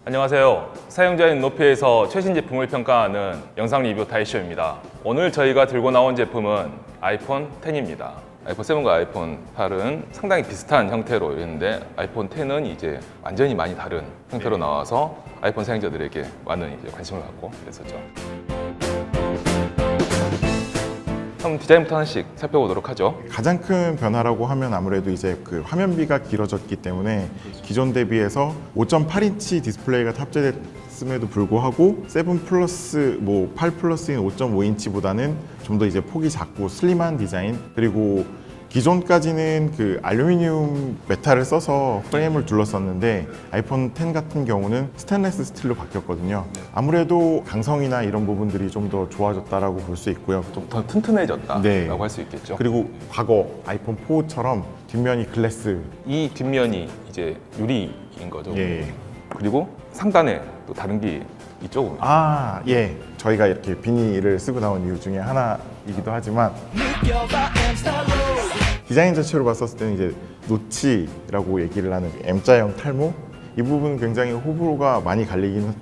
안녕하세요. 사용자인 노피에서 최신 제품을 평가하는 영상 리뷰 다이쇼입니다. 오늘 저희가 들고 나온 제품은 아이폰 X입니다. 아이폰 7과 아이폰 8은 상당히 비슷한 형태로 있는데 아이폰 X는 이제 완전히 많이 다른 형태로 나와서 아이폰 사용자들에게 많은 이제 관심을 갖고 있었죠. 한번 디자인부터 하나씩 살펴보도록 하죠. 가장 큰 변화라고 하면 아무래도 이제 그 화면비가 길어졌기 때문에 기존 대비해서 5.8인치 디스플레이가 탑재됐음에도 불구하고 7 플러스 8 플러스인 5.5인치보다는 좀 더 이제 폭이 작고 슬림한 디자인, 그리고 기존까지는 그 알루미늄 메탈을 써서 프레임을 둘렀었는데 아이폰 X 같은 경우는 스테인리스 스틸로 바뀌었거든요. 아무래도 강성이나 이런 부분들이 좀 더 좋아졌다라고 볼 수 있고요. 좀 더 튼튼해졌다라고 네. 할 수 있겠죠. 그리고 과거 아이폰 4처럼 뒷면이 글래스. 이 뒷면이 이제 유리인 거죠. 예. 그리고 상단에 또 다른 게 있죠. 예. 저희가 이렇게 비닐을 쓰고 나온 이유 중에 하나이기도 하지만 디자인 자체로 봤었을 때는 이제 노치라고 얘기를 하는 M자형 탈모, 이 부분은 굉장히 호불호가 많이 갈리기는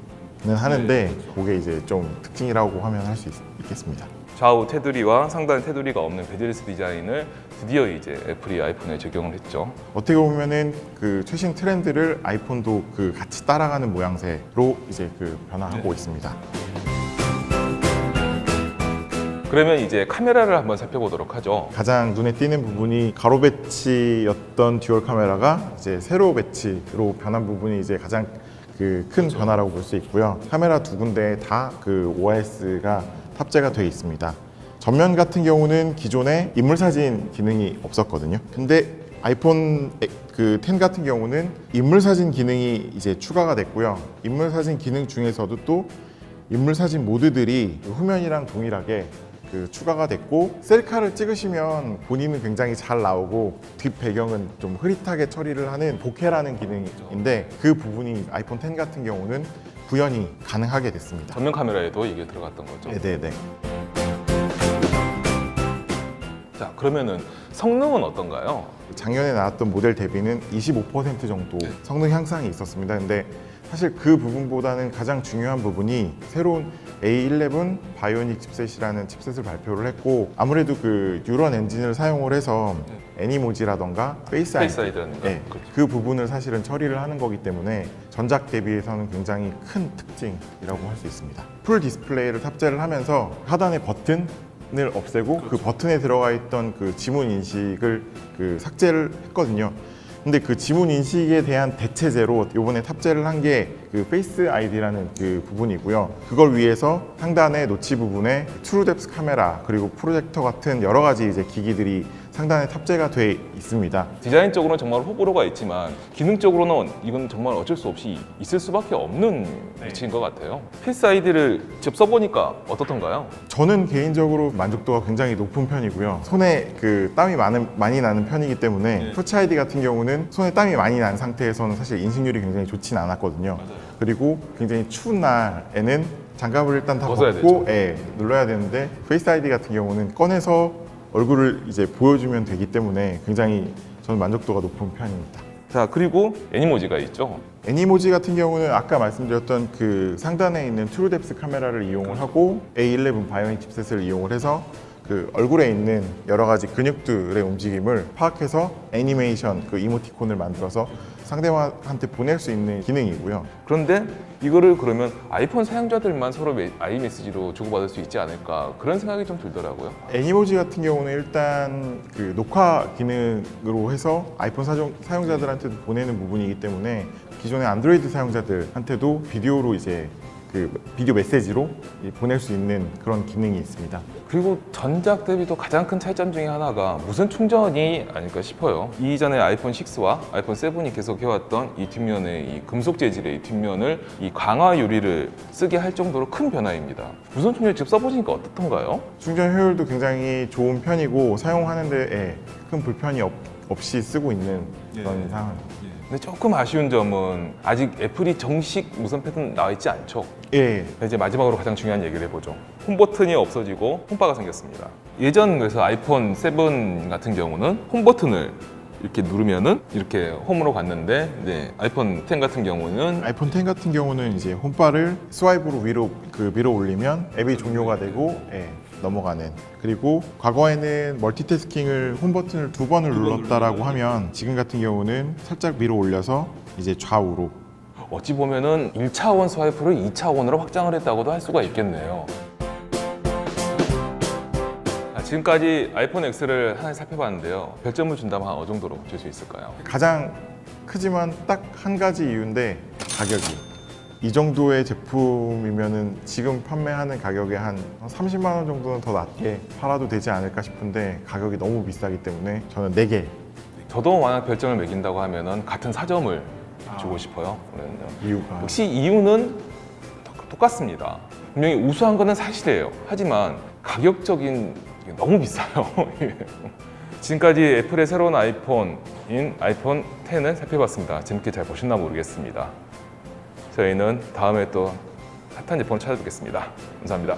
하는데 그게 이제 좀 특징이라고 하면 할 수 있겠습니다. 좌우 테두리와 상단 테두리가 없는 베드레스 디자인을 드디어 이제 애플이 아이폰에 적용을 했죠. 어떻게 보면은 그 최신 트렌드를 아이폰도 그 같이 따라가는 모양새로 이제 그 변화하고 있습니다. 그러면 이제 카메라를 한번 살펴보도록 하죠. 가장 눈에 띄는 부분이 가로 배치였던 듀얼 카메라가 이제 세로 배치로 변한 부분이 이제 가장 그 큰 변화라고 볼 수 있고요. 카메라 두 군데 다 그 OIS가 탑재가 되어 있습니다. 전면 같은 경우는 기존에 인물 사진 기능이 없었거든요. 근데 아이폰 그 X 같은 경우는 인물 사진 기능이 이제 추가가 됐고요. 인물 사진 기능 중에서도 또 인물 사진 모드들이 후면이랑 동일하게 그 추가가 됐고, 셀카를 찍으시면 본인은 굉장히 잘 나오고 뒷 배경은 좀 흐릿하게 처리를 하는 보케라는 기능인데 그 부분이 아이폰 X 같은 경우는 구현이 가능하게 됐습니다. 전면 카메라에도 이게 들어갔던 거죠. 네네네. 자, 그러면은 성능은 어떤가요? 작년에 나왔던 모델 대비는 25% 정도 성능 향상이 있었습니다. 근데 사실 그 부분보다는 가장 중요한 부분이 새로운 A11 바이오닉 칩셋이라는 칩셋을 발표를 했고, 아무래도 그 뉴런 엔진을 사용을 해서 애니모지라던가 페이스 아이디라는 거. 그 부분을 사실은 처리를 하는 거기 때문에 전작 대비해서는 굉장히 큰 특징이라고 할 수 있습니다. 풀 디스플레이를 탑재를 하면서 하단의 버튼을 없애고 그 버튼에 들어가 있던 그 지문 인식을 그 삭제를 했거든요. 근데 그 지문 인식에 대한 대체제로 이번에 탑재를 한 게 그 페이스 아이디라는 그 부분이고요. 그걸 위해서 상단의 노치 부분에 트루뎁스 카메라 그리고 프로젝터 같은 여러 가지 이제 기기들이 상단에 탑재가 돼 있습니다. 디자인적으로는 정말 호불호가 있지만 기능적으로는 이건 정말 어쩔 수 없이 있을 수밖에 없는 위치인 것 같아요. 페이스 아이디를 직접 써보니까 어떻던가요? 저는 개인적으로 만족도가 굉장히 높은 편이고요. 손에 그 땀이 많이 나는 편이기 때문에 터치 아이디 같은 경우는 손에 땀이 많이 난 상태에서는 사실 인식률이 굉장히 좋진 않았거든요. 그리고 굉장히 추운 날에는 장갑을 일단 다 벗고 눌러야 되는데 페이스 아이디 같은 경우는 꺼내서 얼굴을 이제 보여주면 되기 때문에 굉장히 저는 만족도가 높은 편입니다. 자, 그리고 애니모지가 있죠. 애니모지 같은 경우는 아까 말씀드렸던 그 상단에 있는 트루뎁스 카메라를 이용을 하고 A11 바이오닉 칩셋을 이용을 해서 그 얼굴에 있는 여러 가지 근육들의 움직임을 파악해서 애니메이션 그 이모티콘을 만들어서 상대방한테 보낼 수 있는 기능이고요. 그런데 이거를 그러면 아이폰 사용자들만 서로 아이메시지로 주고받을 수 있지 않을까, 그런 생각이 좀 들더라고요. 애니모지 같은 경우는 일단 그 녹화 기능으로 해서 아이폰 사용자들한테도 보내는 부분이기 때문에 기존의 안드로이드 사용자들한테도 비디오로 이제 그 비디오 메시지로 보낼 수 있는 그런 기능이 있습니다. 그리고 전작 대비도 가장 큰 차이점 중에 하나가 무선 충전이 아닐까 싶어요. 이전에 아이폰 6와 아이폰 7이 계속 해왔던 이 뒷면의 이 금속 재질의 이 뒷면을 이 강화 유리를 쓰게 할 정도로 큰 변화입니다. 무선 충전 직접 써보시니까 어떻던가요? 충전 효율도 굉장히 좋은 편이고 사용하는 데 큰 불편이 없이 쓰고 있는 그런 상황입니다. 근데 조금 아쉬운 점은 아직 애플이 정식 무선 패드는 나와 있지 않죠. 이제 마지막으로 가장 중요한 얘기를 해보죠. 홈 버튼이 없어지고 홈바가 생겼습니다. 예전 그래서 아이폰 7 같은 경우는 홈 버튼을 이렇게 누르면은 이렇게 홈으로 갔는데 이제 아이폰 X 같은 경우는 아이폰 X 같은 경우는 이제 홈바를 스와이프로 위로 밀어 올리면 앱이 종료가 되고 넘어가는. 그리고 과거에는 멀티태스킹을 홈 버튼을 2번을 눌렀다라고 하면 지금 같은 경우는 살짝 밀어 올려서 이제 좌우로. 어찌 보면은 1차원 스와이프를 2차원으로 확장을 했다고도 할 수가 있겠네요. 지금까지 아이폰 X를 하나 살펴봤는데요. 별점을 준다면 한 어느 정도로 줄 수 있을까요? 가장 크지만 딱 한 가지 이유인데 가격이. 이 정도의 제품이면은 지금 판매하는 가격에 한 30만 원 정도는 더 낮게 팔아도 되지 않을까 싶은데 가격이 너무 비싸기 때문에 저는 4개. 저도 만약 별점을 매긴다고 하면은 같은 4점을 주고 싶어요. 이유가 역시 이유는 똑같습니다. 분명히 우수한 거는 사실이에요. 하지만 가격적인 게 너무 비싸요. 지금까지 애플의 새로운 아이폰인 아이폰 X을 살펴봤습니다. 재밌게 잘 보셨나 모르겠습니다. 저희는 다음에 또 핫한 제품을 찾아뵙겠습니다. 감사합니다.